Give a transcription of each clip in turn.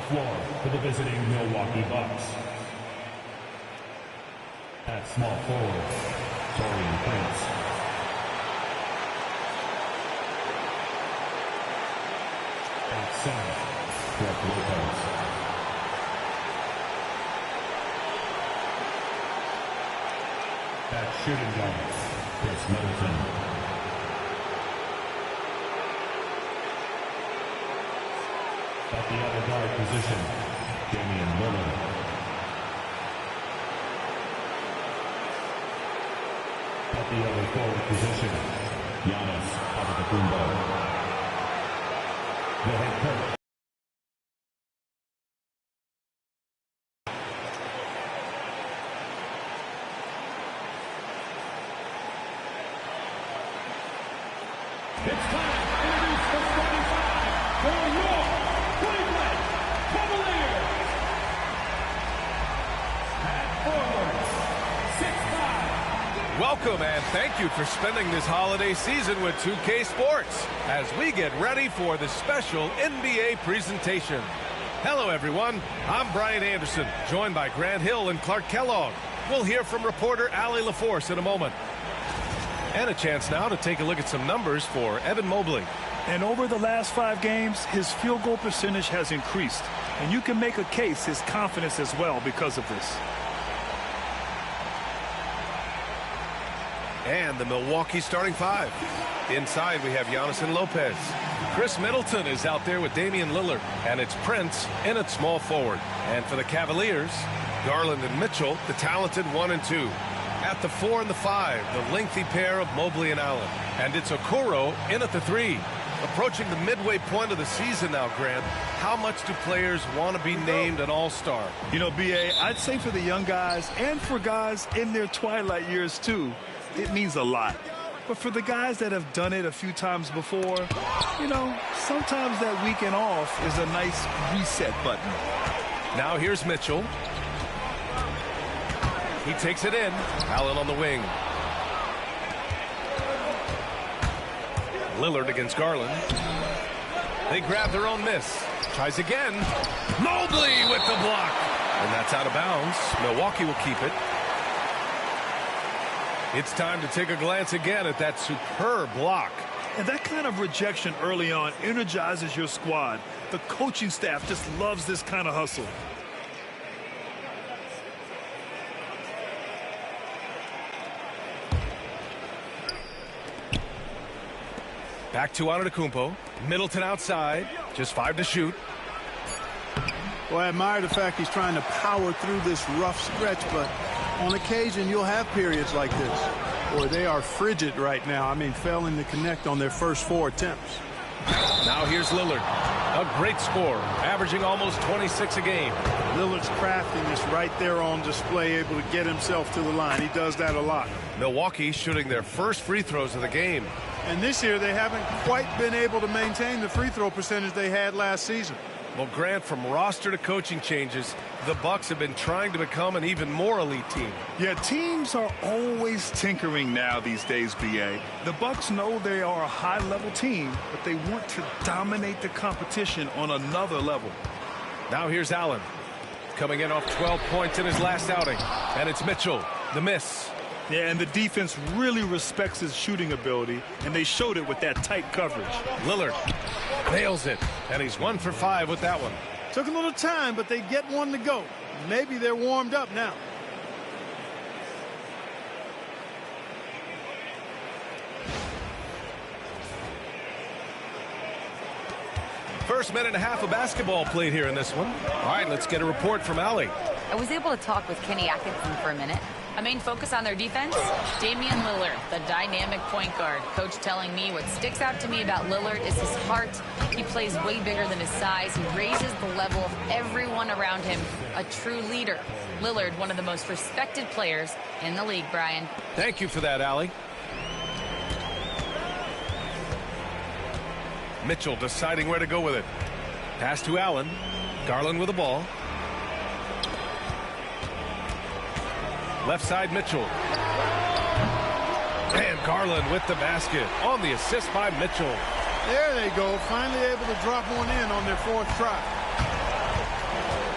floor for the visiting Milwaukee Bucks. At small forward, Taurean Prince. At center, Brook Lopez. At shooting guard, Chris Middleton. At the other guard position, Damian Lillard. At the other forward position, Giannis Antetokounmpo. The head coach. It's time to introduce the starting five for your Cleveland Cavaliers. At forward, 6'5". Welcome and thank you for spending this holiday season with 2K Sports as we get ready for the special NBA presentation. Hello everyone, I'm Brian Anderson, joined by Grant Hill and Clark Kellogg. We'll hear from reporter Allie LaForce in a moment. And a chance now to take a look at some numbers for Evan Mobley. And over the last 5 games, his field goal percentage has increased. And you can make a case his confidence as well because of this. And the Milwaukee starting 5. Inside we have Giannis and Lopez. Chris Middleton is out there with Damian Lillard. And it's Prince in at small forward. And for the Cavaliers, Garland and Mitchell, the talented 1 and 2. At the 4 and the 5, the lengthy pair of Mobley and Allen. And it's Okoro in at the 3. Approaching the midway point of the season now, Grant, how much do players want to be named an all-star? You know, B.A., I'd say for the young guys and for guys in their twilight years, too, it means a lot. But for the guys that have done it a few times before, you know, sometimes that weekend off is a nice reset button. Now here's Mitchell. He takes it in. Allen on the wing. Lillard against Garland. They grab their own miss. Tries again. Mobley with the block. And that's out of bounds. Milwaukee will keep it. It's time to take a glance again at that superb block. And that kind of rejection early on energizes your squad. The coaching staff just loves this kind of hustle. Back to Antetokounmpo. Middleton outside. Just 5 to shoot. Well, I admire the fact he's trying to power through this rough stretch, but on occasion you'll have periods like this where they are frigid right now. I mean, failing to connect on their first 4 attempts. Now here's Lillard. A great score, averaging almost 26 a game. Lillard's crafting is right there on display, able to get himself to the line. He does that a lot. Milwaukee shooting their first free throws of the game. And this year they haven't quite been able to maintain the free throw percentage they had last season. Well, Grant, from roster to coaching changes, the Bucks have been trying to become an even more elite team. Yeah, teams are always tinkering now these days, B.A. The Bucks know they are a high-level team, but they want to dominate the competition on another level. Now here's Allen, coming in off 12 points in his last outing. And it's Mitchell, the miss. Yeah, and the defense really respects his shooting ability, and they showed it with that tight coverage. Lillard nails it, and he's 1 for 5 with that one. Took a little time, but they get one to go. Maybe they're warmed up now. First minute and a half of basketball played here in this one. All right, let's get a report from Allie. I was able to talk with Kenny Atkinson for a minute. A main focus on their defense, Damian Lillard, the dynamic point guard. Coach telling me what sticks out to me about Lillard is his heart. He plays way bigger than his size. He raises the level of everyone around him. A true leader. Lillard, one of the most respected players in the league, Brian. Thank you for that, Allie. Mitchell deciding where to go with it. Pass to Allen. Garland with the ball. Left side, Mitchell. And Garland with the basket on the assist by Mitchell. There they go. Finally able to drop one in on their 4th try.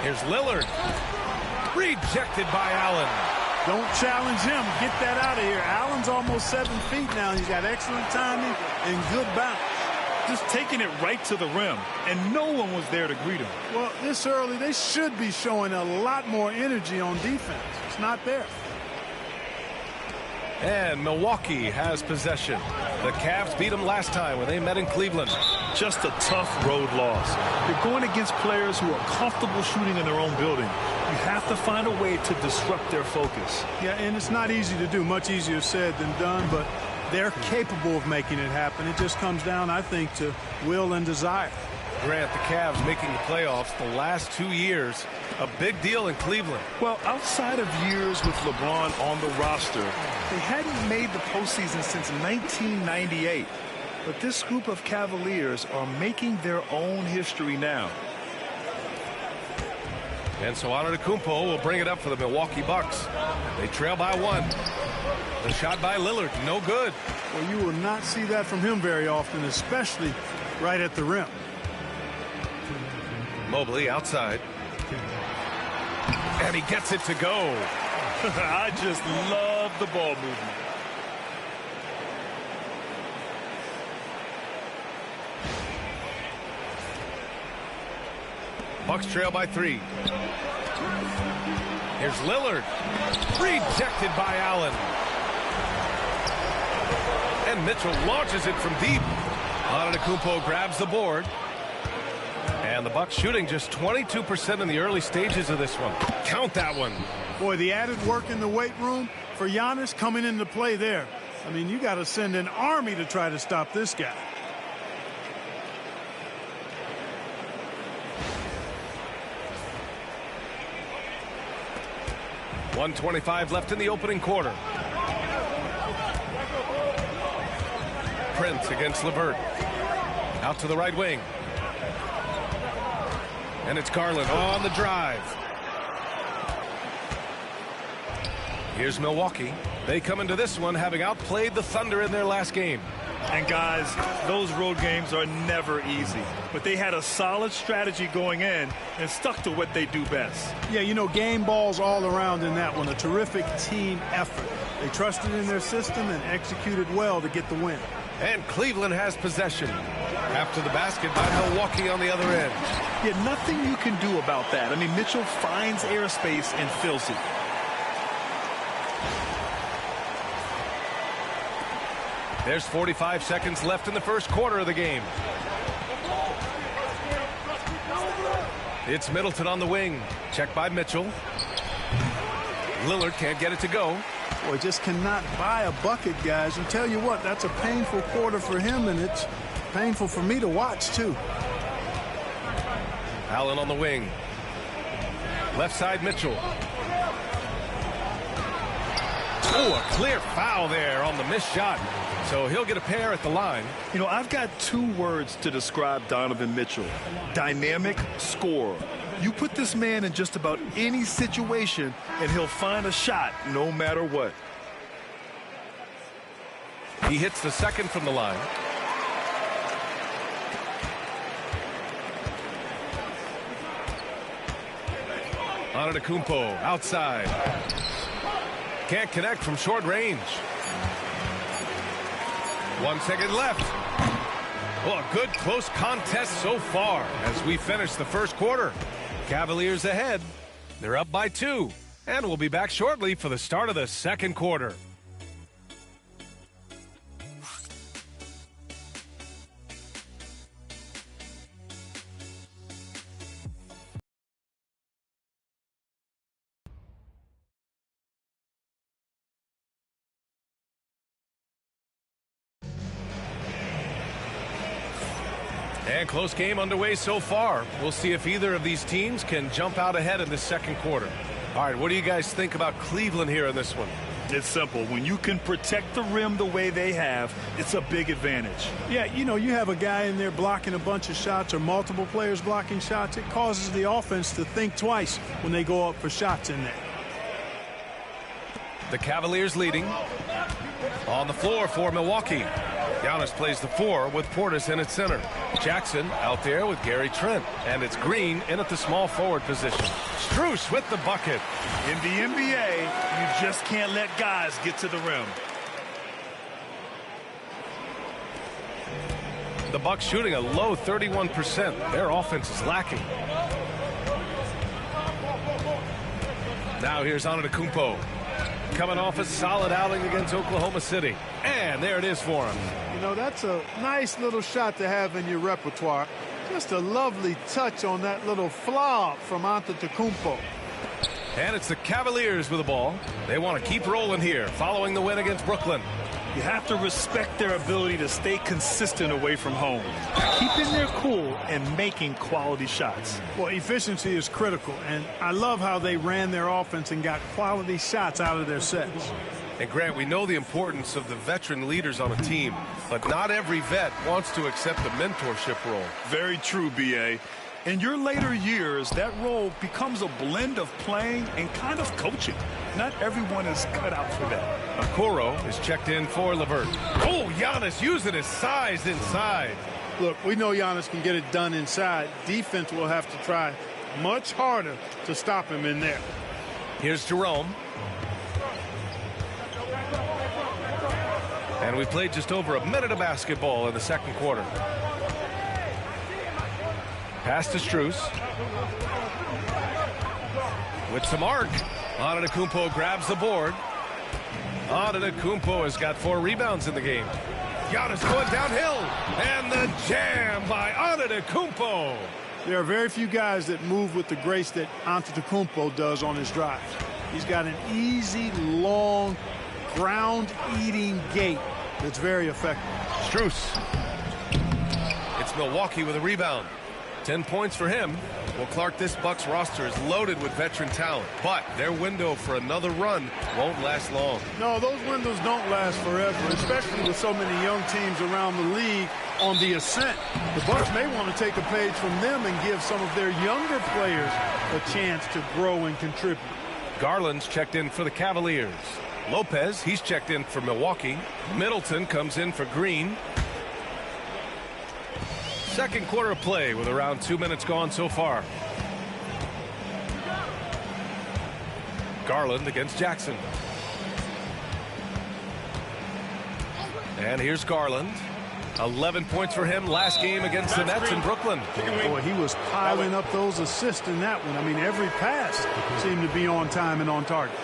Here's Lillard. Rejected by Allen. Don't challenge him. Get that out of here. Allen's almost 7 feet now. He's got excellent timing and good bounce. Just taking it right to the rim, and no one was there to greet him. Well, this early, they should be showing a lot more energy on defense. It's not there. And Milwaukee has possession. The Cavs beat them last time when they met in Cleveland. Just a tough road loss. You're going against players who are comfortable shooting in their own building. You have to find a way to disrupt their focus. Yeah, and it's not easy to do. Much easier said than done, but they're capable of making it happen. It just comes down, I think, to will and desire. Grant, the Cavs making the playoffs the last 2 years. A big deal in Cleveland. Well, outside of years with LeBron on the roster, they hadn't made the postseason since 1998. But this group of Cavaliers are making their own history now. And so Antetokounmpo will bring it up for the Milwaukee Bucks. They trail by 1. The shot by Lillard, no good. Well, you will not see that from him very often, especially right at the rim. Mobley outside. And he gets it to go. I just love the ball movement. Bucks trail by 3. Here's Lillard. Rejected by Allen. And Mitchell launches it from deep. Antetokounmpo grabs the board. And the Bucks shooting just 22% in the early stages of this one. Count that one. Boy, the added work in the weight room for Giannis coming into play there. I mean, you got to send an army to try to stop this guy. .125 left in the opening quarter. Prince against LeVert. Out to the right wing. And it's Garland on the drive. Here's Milwaukee. They come into this one having outplayed the Thunder in their last game. And guys, those road games are never easy. But they had a solid strategy going in and stuck to what they do best. Yeah, you know, game balls all around in that one. A terrific team effort. They trusted in their system and executed well to get the win. And Cleveland has possession. After the basket by Milwaukee on the other end. Yeah, nothing you can do about that. I mean, Mitchell finds airspace and fills it. There's 45 seconds left in the first quarter of the game. It's Middleton on the wing. Checked by Mitchell. Lillard can't get it to go. Boy, just cannot buy a bucket, guys. And tell you what, that's a painful quarter for him, and it's painful for me to watch, too. Allen on the wing. Left side, Mitchell. Oh, a clear foul there on the missed shot. So he'll get a pair at the line. You know, I've got 2 words to describe Donovan Mitchell. Dynamic scorer. You put this man in just about any situation, and he'll find a shot no matter what. He hits the second from the line. Antetokounmpo outside. Can't connect from short range. 1 second left. Well, a good close contest so far as we finish the first quarter. Cavaliers ahead. They're up by 2. And we'll be back shortly for the start of the second quarter. And close game underway so far. We'll see if either of these teams can jump out ahead in the second quarter. All right, what do you guys think about Cleveland here in this one? It's simple. When you can protect the rim the way they have, it's a big advantage. Yeah, you know, you have a guy in there blocking a bunch of shots or multiple players blocking shots. It causes the offense to think twice when they go up for shots in there. The Cavaliers leading. On the floor for Milwaukee. Giannis plays the 4 with Portis in at center. Jackson out there with Gary Trent. And it's Green in at the small forward position. Strus with the bucket. In the NBA, you just can't let guys get to the rim. The Bucks shooting a low 31%. Their offense is lacking. Now here's Antetokounmpo. Coming off a solid outing against Oklahoma City. And there it is for him. You know, that's a nice little shot to have in your repertoire. Just a lovely touch on that little flop from Antetokounmpo. And it's the Cavaliers with the ball. They want to keep rolling here following the win against Brooklyn. You have to respect their ability to stay consistent away from home, keeping their cool and making quality shots. Well, efficiency is critical, and I love how they ran their offense and got quality shots out of their sets. And Grant, we know the importance of the veteran leaders on a team, but not every vet wants to accept the mentorship role. Very true, B.A. In your later years, that role becomes a blend of playing and kind of coaching. Not everyone is cut out for that. Okoro is checked in for LeVert. Oh, Giannis using his size inside. Look, we know Giannis can get it done inside. Defense will have to try much harder to stop him in there. Here's Jerome. And we played just over a minute of basketball in the second quarter. Pass to Strus. With some arc. Antetokounmpo grabs the board. Antetokounmpo has got 4 rebounds in the game. Giannis going downhill. And the jam by Antetokounmpo. There are very few guys that move with the grace that Antetokounmpo does on his drives. He's got an easy, long, ground-eating gait that's very effective. Strus. It's Milwaukee with a rebound. 10 points for him. Well, Clark, this Bucks roster is loaded with veteran talent, but their window for another run won't last long. No, those windows don't last forever, especially with so many young teams around the league on the ascent. The Bucks may want to take a page from them and give some of their younger players a chance to grow and contribute. Garland's checked in for the Cavaliers. Lopez, he's checked in for Milwaukee. Middleton comes in for Green. Second quarter of play with around 2 minutes gone so far. Garland against Jackson. And here's Garland. 11 points for him last game against the Nets in Brooklyn. Boy, he was piling up those assists in that one. I mean, every pass seemed to be on time and on target.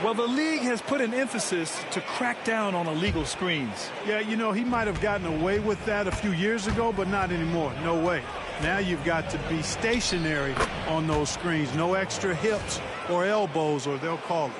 Well, the league has put an emphasis to crack down on illegal screens. Yeah, you know, he might have gotten away with that a few years ago, but not anymore. No way. Now you've got to be stationary on those screens. No extra hips or elbows, or they'll call it.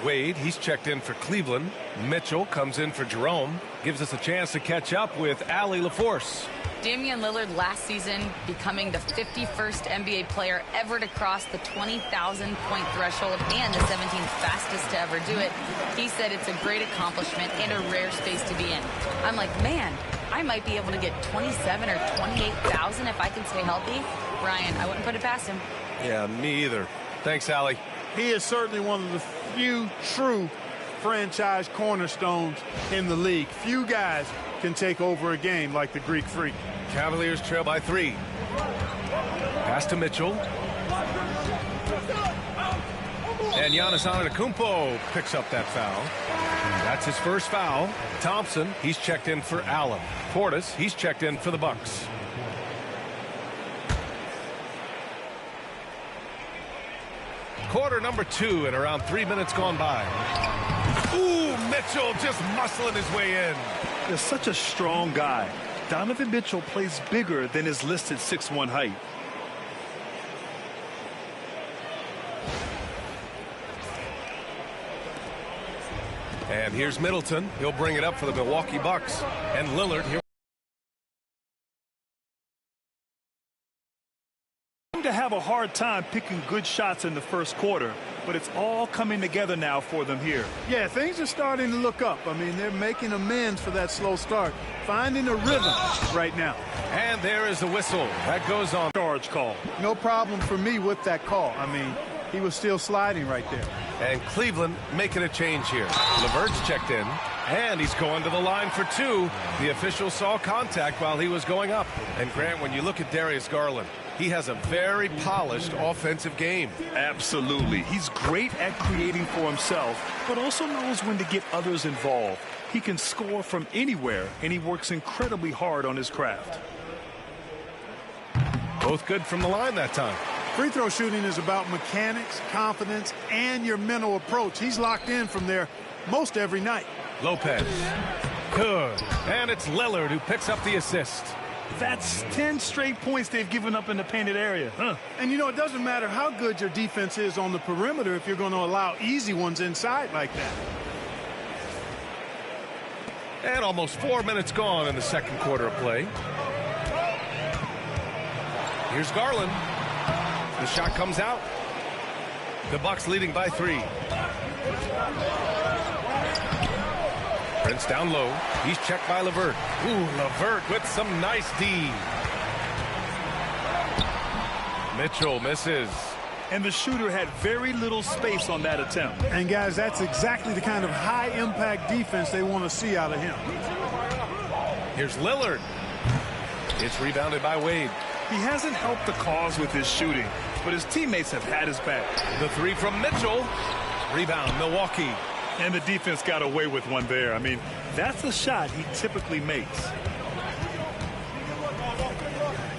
Wade, he's checked in for Cleveland. Mitchell comes in for Jerome. Gives us a chance to catch up with Allie LaForce. Damian Lillard last season becoming the 51st NBA player ever to cross the 20,000 point threshold and the 17th fastest to ever do it. He said it's a great accomplishment and a rare space to be in. I'm like, man, I might be able to get 27 or 28,000 if I can stay healthy. Ryan, I wouldn't put it past him. Yeah, me either. Thanks, Allie. He is certainly one of the few true franchise cornerstones in the league. Few guys can take over a game like the Greek Freak. Cavaliers trail by 3. Pass to Mitchell. And Giannis Antetokounmpo picks up that foul. That's his first foul. Thompson, he's checked in for Allen. Portis, he's checked in for the Bucks. Quarter number 2 and around 3 minutes gone by. Ooh, Mitchell just muscling his way in. They're such a strong guy. Donovan Mitchell plays bigger than his listed 6'1" height. And here's Middleton. He'll bring it up for the Milwaukee Bucks. And Lillard here. To have a hard time picking good shots in the first quarter, but it's all coming together now for them here. Yeah, things are starting to look up. I mean, they're making amends for that slow start, finding a rhythm right now. And there is the whistle. That goes on. Charge call. No problem for me with that call. I mean, he was still sliding right there. And Cleveland making a change here. LeVert's checked in. And he's going to the line for two. The official saw contact while he was going up. And Grant, when you look at Darius Garland, he has a very polished offensive game. Absolutely. He's great at creating for himself, but also knows when to get others involved. He can score from anywhere, and he works incredibly hard on his craft. Both good from the line that time. Free throw shooting is about mechanics, confidence, and your mental approach. He's locked in from there most every night. Lopez. Good. And it's Lillard who picks up the assist. That's 10 straight points they've given up in the painted area. And, you know, it doesn't matter how good your defense is on the perimeter if you're going to allow easy ones inside like that. And almost 4 minutes gone in the second quarter of play. Here's Garland. The shot comes out. The Bucks leading by 3. Prince down low. He's checked by LeVert. Ooh, LeVert with some nice D. Mitchell misses. And the shooter had very little space on that attempt. And, guys, that's exactly the kind of high-impact defense they want to see out of him. Here's Lillard. It's rebounded by Wade. He hasn't helped the cause with his shooting, but his teammates have had his back. The three from Mitchell. Rebound, Milwaukee. And the defense got away with one there. I mean, that's a shot he typically makes.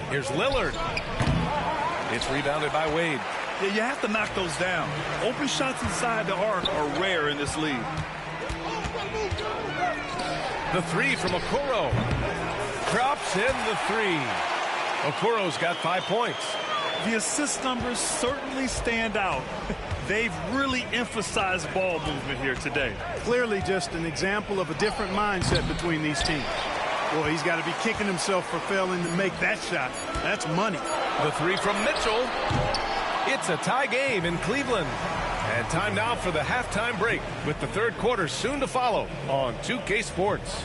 Here's Lillard. It's rebounded by Wade. Yeah, you have to knock those down. Open shots inside the arc are rare in this league. The three from Okoro. Drops in the three. Okoro's got 5 points. The assist numbers certainly stand out. They've really emphasized ball movement here today. Clearly just an example of a different mindset between these teams. Boy, he's got to be kicking himself for failing to make that shot. That's money. The three from Mitchell. It's a tie game in Cleveland. And time now for the halftime break with the third quarter soon to follow on 2K Sports.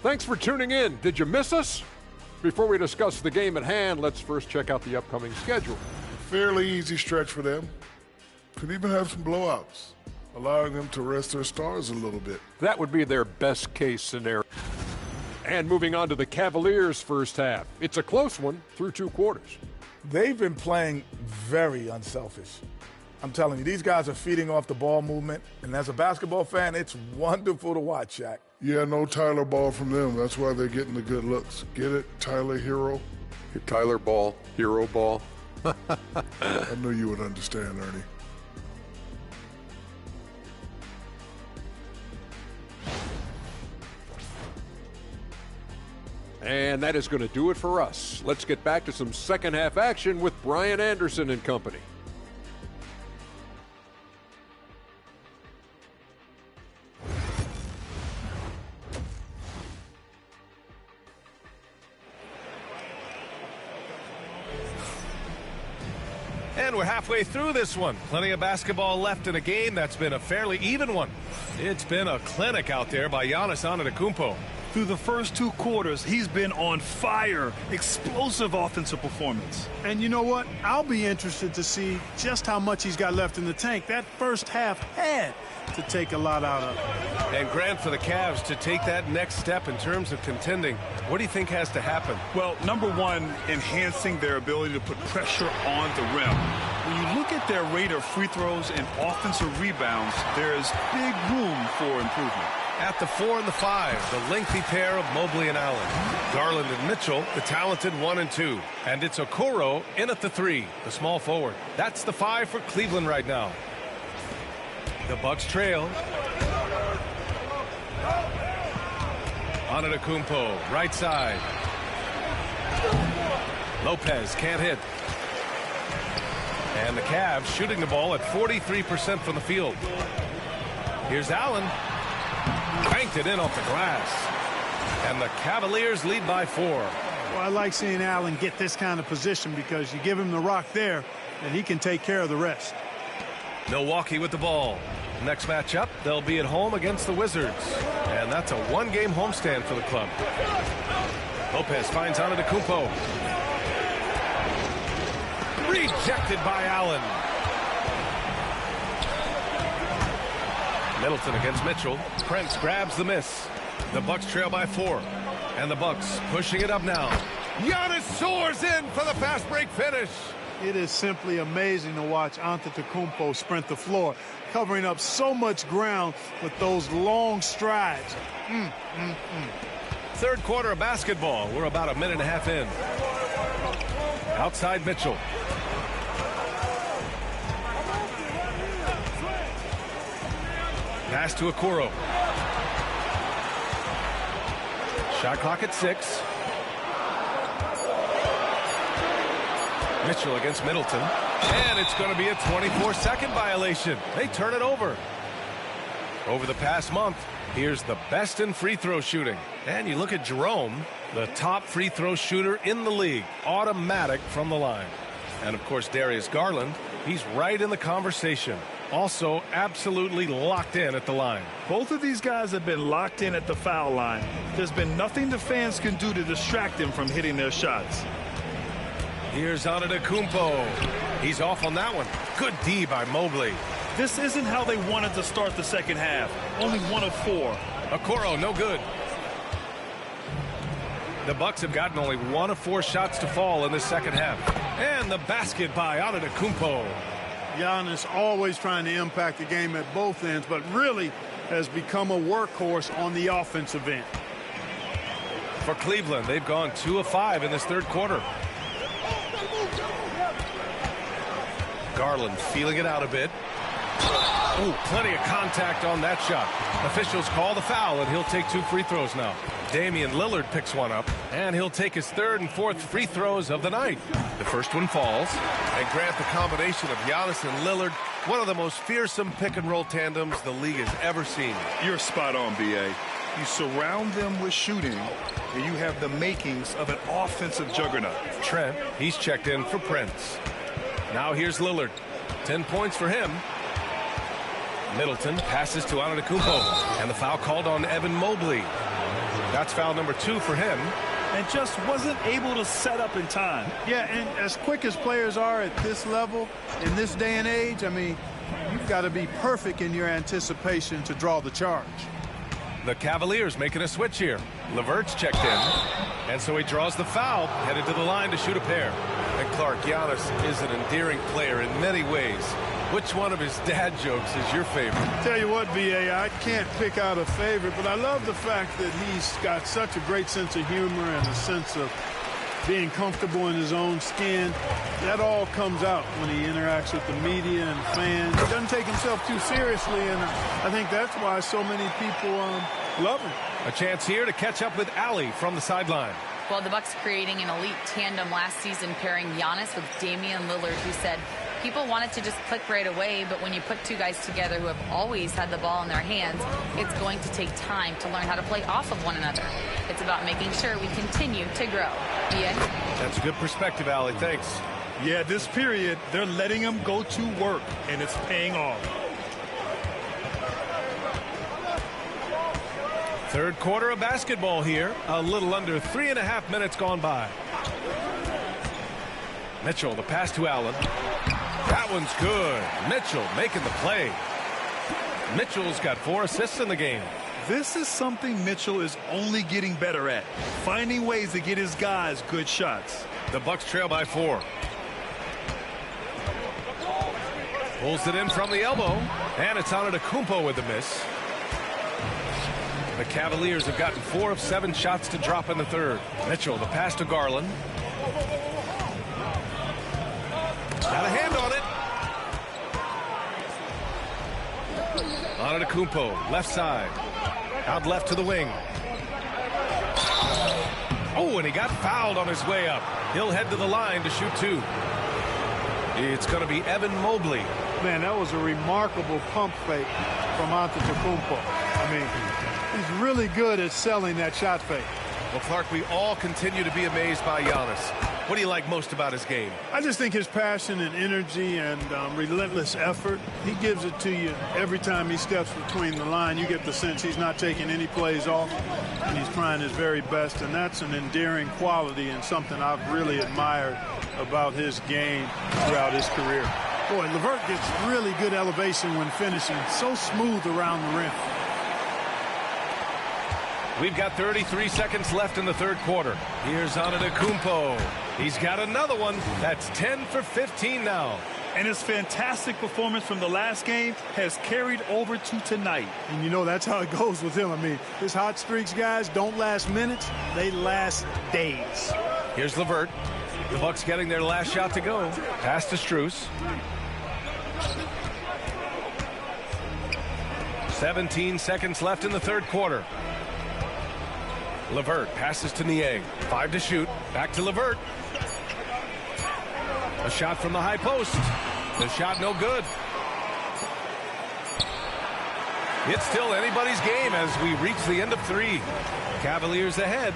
Thanks for tuning in. Did you miss us? Before we discuss the game at hand, let's first check out the upcoming schedule. Fairly easy stretch for them. Could even have some blowouts, allowing them to rest their stars a little bit. That would be their best case scenario. And moving on to the Cavaliers' first half. It's a close one through 2 quarters. They've been playing very unselfish. I'm telling you, these guys are feeding off the ball movement. And as a basketball fan, it's wonderful to watch, Shaq. Yeah, no Tyler ball from them. That's why they're getting the good looks. Get it, Tyler Hero? Tyler ball, hero ball. I knew you would understand, Ernie. And that is going to do it for us. Let's get back to some second half action with Brian Anderson and company. And we're halfway through this one. Plenty of basketball left in a game that's been a fairly even one. It's been a clinic out there by Giannis Antetokounmpo. Through the first 2 quarters, he's been on fire. Explosive offensive performance. And you know what? I'll be interested to see just how much he's got left in the tank. That first half had to take a lot out of it. And Grant, for the Cavs to take that next step in terms of contending, what do you think has to happen? Well, number one, enhancing their ability to put pressure on the rim. When you look at their rate of free throws and offensive rebounds, there's big room for improvement. At the 4 and the 5, the lengthy pair of Mobley and Allen. Garland and Mitchell, the talented 1 and 2. And it's Okoro in at the 3, the small forward. That's the 5 for Cleveland right now. The Bucks trail. Antetokounmpo, right side. Lopez can't hit. And the Cavs shooting the ball at 43% from the field. Here's Allen. Banked it in off the glass. And the Cavaliers lead by 4. Well, I like seeing Allen get this kind of position because you give him the rock there and he can take care of the rest. Milwaukee with the ball. Next matchup, they'll be at home against the Wizards. And that's a one-game homestand for the club. Lopez finds Antetokounmpo. Rejected by Allen. Middleton against Mitchell. Prince grabs the miss. The Bucks trail by 4. And the Bucks pushing it up now. Giannis soars in for the fast break finish. It is simply amazing to watch Antetokounmpo sprint the floor, covering up so much ground with those long strides. Third quarter of basketball. We're about a minute and a half in. Outside Mitchell. Pass to Okoro. Shot clock at 6. Mitchell against Middleton. And it's going to be a 24-second violation. They turn it over. Over the past month, here's the best in free throw shooting. And you look at Jerome, the top free throw shooter in the league. Automatic from the line. And of course, Darius Garland, he's right in the conversation. Also absolutely locked in at the line. Both of these guys have been locked in at the foul line. There's been nothing the fans can do to distract them from hitting their shots. Here's Antetokounmpo. He's off on that one. Good D by Mobley. This isn't how they wanted to start the second half. Only 1 of 4. Okoro, no good. The Bucks have gotten only 1 of 4 shots to fall in the second half. And the basket by Antetokounmpo. Giannis always trying to impact the game at both ends, but really has become a workhorse on the offensive end. For Cleveland, they've gone 2 of 5 in this third quarter. Garland feeling it out a bit. Oh, plenty of contact on that shot. Officials call the foul, and he'll take 2 free throws now. Damian Lillard picks one up, and he'll take his 3rd and 4th free throws of the night. The first one falls. And Grant, the combination of Giannis and Lillard, one of the most fearsome pick-and-roll tandems the league has ever seen. You're spot on, B.A. You surround them with shooting, and you have the makings of an offensive juggernaut. Trent, he's checked in for Prince. Now here's Lillard. 10 points for him. Middleton passes to Antetokounmpo. And the foul called on Evan Mobley. That's foul number 2 for him. And just wasn't able to set up in time. Yeah, and as quick as players are at this level, in this day and age, I mean, you've got to be perfect in your anticipation to draw the charge. The Cavaliers making a switch here. LeVert's checked in. And so he draws the foul, headed to the line to shoot a pair. And Clark, Giannis is an endearing player in many ways. Which one of his dad jokes is your favorite? Tell you what, B.A., I can't pick out a favorite, but I love the fact that he's got such a great sense of humor and a sense of being comfortable in his own skin. That all comes out when he interacts with the media and fans. He doesn't take himself too seriously, and I think that's why so many people love him. A chance here to catch up with Allie from the sideline. Well, the Bucks creating an elite tandem last season, pairing Giannis with Damian Lillard, who said people want it to just click right away, but when you put 2 guys together who have always had the ball in their hands, it's going to take time to learn how to play off of one another. It's about making sure we continue to grow. Ian? That's a good perspective, Allie. Thanks. Yeah, this period, they're letting him go to work, and it's paying off. Third quarter of basketball here. A little under 3.5 minutes gone by. Mitchell, the pass to Allen. That one's good. Mitchell making the play. Mitchell's got 4 assists in the game. This is something Mitchell is only getting better at, finding ways to get his guys good shots. The Bucks trail by 4. Pulls it in from the elbow, and it's Antetokounmpo with the miss. The Cavaliers have gotten 4 of 7 shots to drop in the third. Mitchell, the pass to Garland. Got a hand on it. Antetokounmpo, left side. Out left to the wing. Oh, and he got fouled on his way up. He'll head to the line to shoot 2. It's going to be Evan Mobley. Man, that was a remarkable pump fake from Antetokounmpo. I mean, he's really good at selling that shot fake. Well, Clark, we all continue to be amazed by Giannis. What do you like most about his game? I just think his passion and energy and relentless effort, he gives it to you every time he steps between the line. You get the sense he's not taking any plays off, and he's trying his very best, and that's an endearing quality and something I've really admired about his game throughout his career. Boy, LeVert gets really good elevation when finishing, so smooth around the rim. We've got 33 seconds left in the third quarter. Here's Antetokounmpo. He's got another one. That's 10 for 15 now. And his fantastic performance from the last game has carried over to tonight. And you know that's how it goes with him. I mean, his hot streaks, guys, don't last minutes. They last days. Here's LeVert. The Bucks getting their last shot to go. Pass to Strus. 17 seconds left in the third quarter. LeVert passes to Niang. 5 to shoot. Back to LeVert. A shot from the high post. The shot no good. It's still anybody's game as we reach the end of 3. Cavaliers ahead.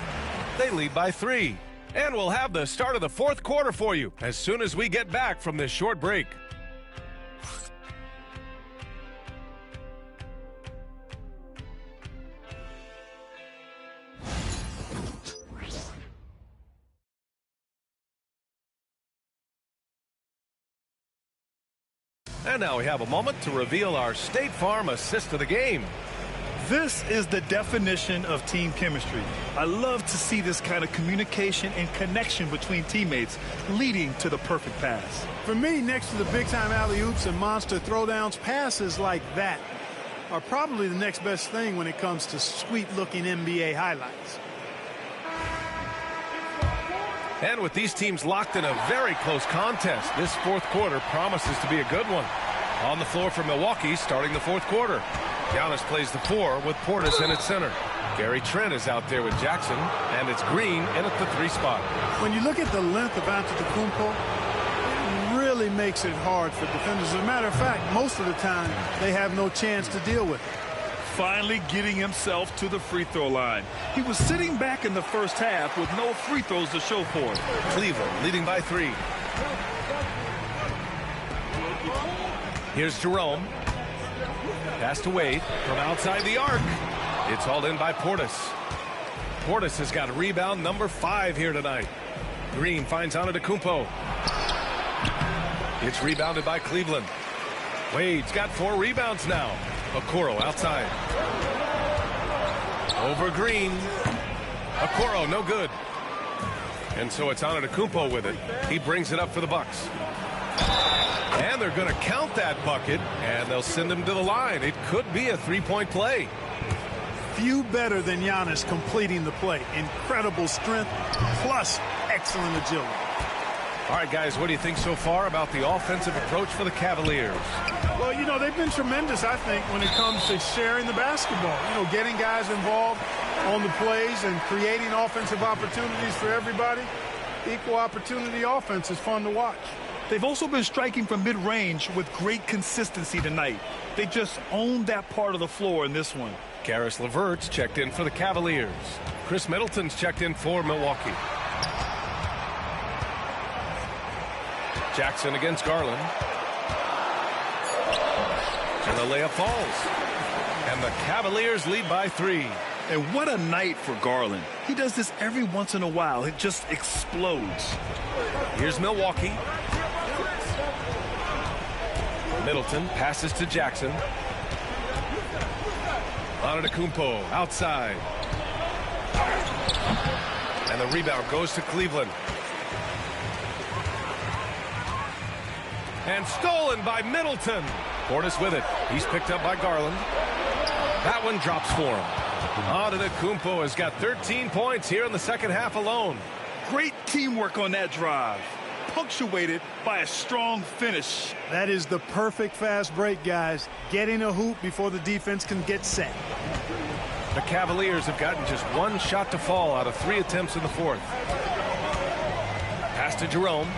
They lead by 3. And we'll have the start of the fourth quarter for you as soon as we get back from this short break. And now we have a moment to reveal our State Farm assist of the game. This is the definition of team chemistry. I love to see this kind of communication and connection between teammates leading to the perfect pass. For me, next to the big-time alley-oops and monster throwdowns, passes like that are probably the next best thing when it comes to sweet-looking NBA highlights. And with these teams locked in a very close contest, this fourth quarter promises to be a good one. On the floor for Milwaukee starting the fourth quarter. Giannis plays the 4 with Portis in at center. Gary Trent is out there with Jackson, and it's Green in at the 3 spot. When you look at the length of Antetokounmpo, it really makes it hard for defenders. As a matter of fact, most of the time, they have no chance to deal with it. Finally getting himself to the free throw line. He was sitting back in the first half with no free throws to show for it. Cleveland leading by 3. Here's Jerome. Pass to Wade from outside the arc. It's hauled in by Portis. Portis has got rebound number 5 here tonight. Green finds Antetokounmpo. It's rebounded by Cleveland. Wade's got 4 rebounds now. Okoro outside. Over Green. Okoro no good. And so it's Antetokounmpo with it. He brings it up for the Bucks. And they're going to count that bucket, and they'll send him to the line. It could be a 3-point play. Few better than Giannis completing the play. Incredible strength, plus excellent agility. All right, guys, what do you think so far about the offensive approach for the Cavaliers? Well, you know, they've been tremendous, I think, when it comes to sharing the basketball. You know, getting guys involved on the plays and creating offensive opportunities for everybody. Equal opportunity offense is fun to watch. They've also been striking from mid-range with great consistency tonight. They just owned that part of the floor in this one. Karis LeVert's checked in for the Cavaliers. Chris Middleton's checked in for Milwaukee. Jackson against Garland. And the layup falls. And the Cavaliers lead by 3. And what a night for Garland. He does this every once in a while. It just explodes. Here's Milwaukee. Middleton passes to Jackson. Antetokounmpo outside. And the rebound goes to Cleveland. And stolen by Middleton. Portis with it. He's picked up by Garland. That one drops for him. Antetokounmpo has got 13 points here in the second half alone. Great teamwork on that drive. Punctuated by a strong finish. That is the perfect fast break, guys. Getting a hoop before the defense can get set. The Cavaliers have gotten just 1 shot to fall out of 3 attempts in the fourth. Pass to Jerome.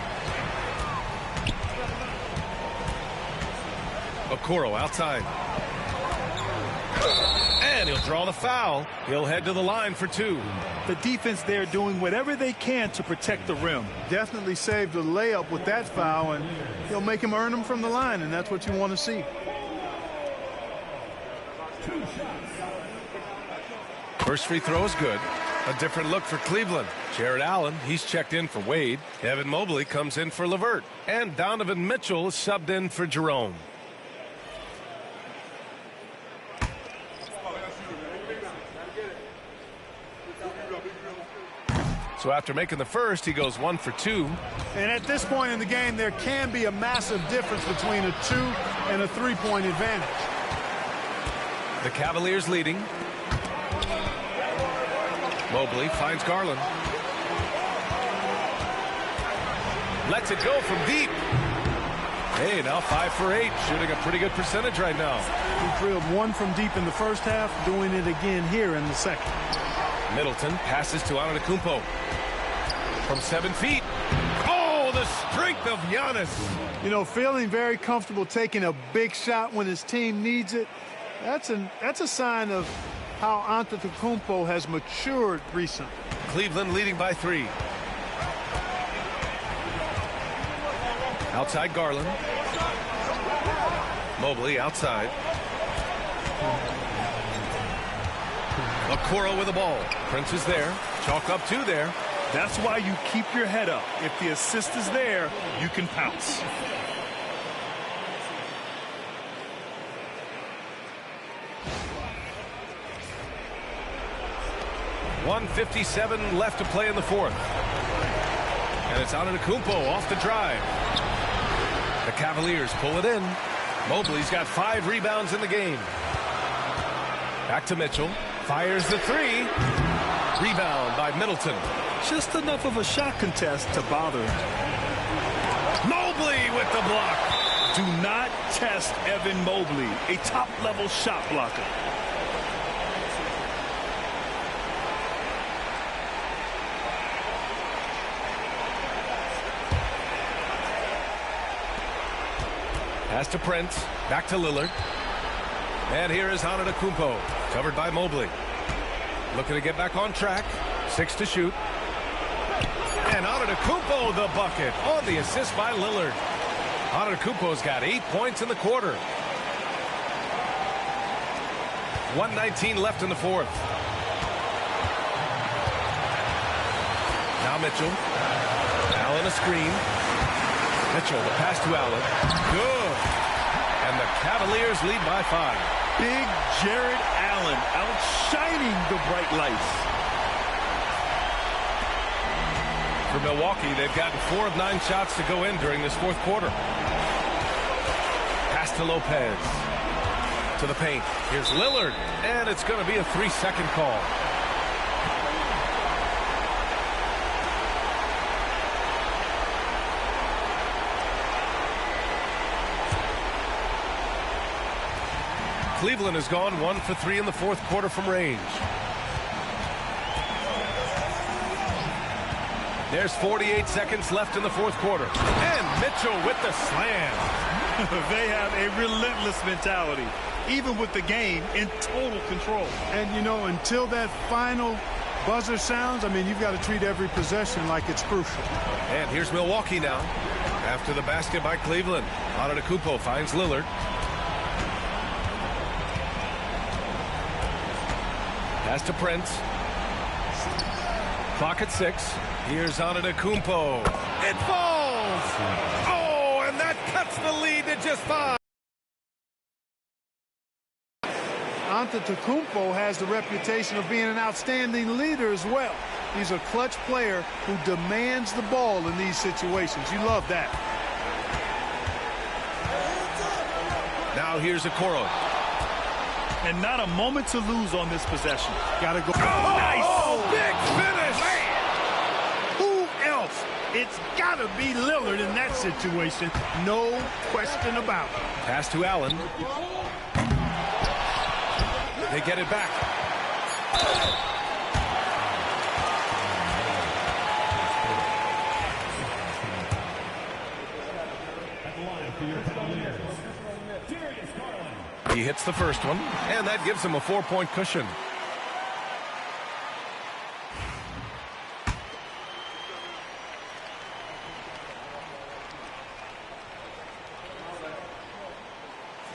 Okoro outside. And he'll draw the foul. He'll head to the line for 2. The defense there doing whatever they can to protect the rim. Definitely saved the layup with that foul, and he'll make him earn them from the line, and that's what you want to see. First free throw is good. A different look for Cleveland. Jared Allen, he's checked in for Wade. Evan Mobley comes in for LeVert. And Donovan Mitchell is subbed in for Jerome. So after making the first, he goes 1 for 2. And at this point in the game, there can be a massive difference between a 2 and a 3-point advantage. The Cavaliers leading. Mobley finds Garland. Lets it go from deep. Hey, now 5 for 8, shooting a pretty good percentage right now. He drilled 1 from deep in the first half, doing it again here in the second. Middleton passes to Antetokounmpo. From 7 feet. Oh, the strength of Giannis. You know, feeling very comfortable taking a big shot when his team needs it. That's a sign of how Antetokounmpo has matured recently. Cleveland leading by 3. Outside Garland. Mobley outside. Okoro with the ball. Prince is there. Chalk up 2 there. That's why you keep your head up. If the assist is there, you can pounce. .157 left to play in the 4th. And it's Antetokounmpo off the drive. The Cavaliers pull it in. Mobley's got 5 rebounds in the game. Back to Mitchell. Fires the 3. Rebound by Middleton. Just enough of a shot contest to bother him. Mobley with the block. Do not test Evan Mobley, a top-level shot blocker. Pass to Prince. Back to Lillard. And here is Antetokounmpo. Covered by Mobley. Looking to get back on track. 6 to shoot. And Antetokounmpo the bucket on the assist by Lillard. Antetokounmpo's got 8 points in the quarter. 1:19 left in the 4th. Now Mitchell. Allen a screen. Mitchell, the pass to Allen. Good. And the Cavaliers lead by 5. Big Jared Allen outshining the bright lights. For Milwaukee, they've gotten 4 of 9 shots to go in during this 4th quarter. Pass to Lopez. To the paint. Here's Lillard. And it's going to be a 3-second call. Cleveland has gone 1 for 3 in the 4th quarter from range. There's 48 seconds left in the 4th quarter. And Mitchell with the slam. They have a relentless mentality, even with the game in total control. And, you know, until that final buzzer sounds, I mean, you've got to treat every possession like it's crucial. And here's Milwaukee now. After the basket by Cleveland. Antetokounmpo finds Lillard. Pass to Prince. Clock at 6. Here's Antetokounmpo. It falls! Oh, and that cuts the lead to just 5. Antetokounmpo has the reputation of being an outstanding leader as well. He's a clutch player who demands the ball in these situations. You love that. Now here's Okoro. And not a moment to lose on this possession. Got to go. Oh, Nice. Oh, big finish. Man. Who else? It's got to be Lillard in that situation. No question about it. Pass to Allen. They get it back. He hits the first one, and that gives him a 4-point cushion.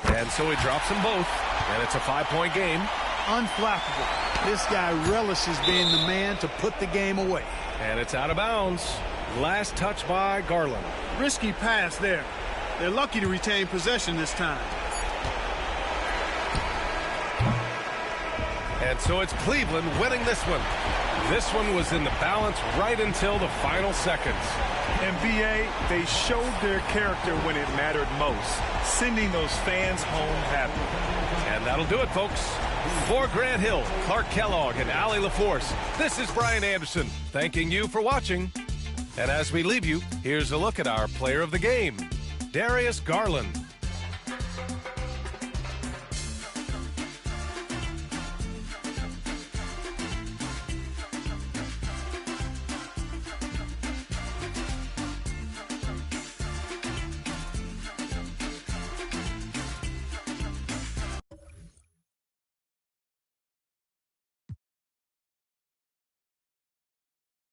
And so he drops them both, and it's a 5-point game. Unflappable. This guy relishes being the man to put the game away. And it's out of bounds. Last touch by Garland. Risky pass there. They're lucky to retain possession this time. And so it's Cleveland winning this one. This one was in the balance right until the final seconds. And B.A., they showed their character when it mattered most, sending those fans home happy. And that'll do it, folks. For Grant Hill, Clark Kellogg, and Allie LaForce, this is Brian Anderson, thanking you for watching. And as we leave you, here's a look at our player of the game, Darius Garland.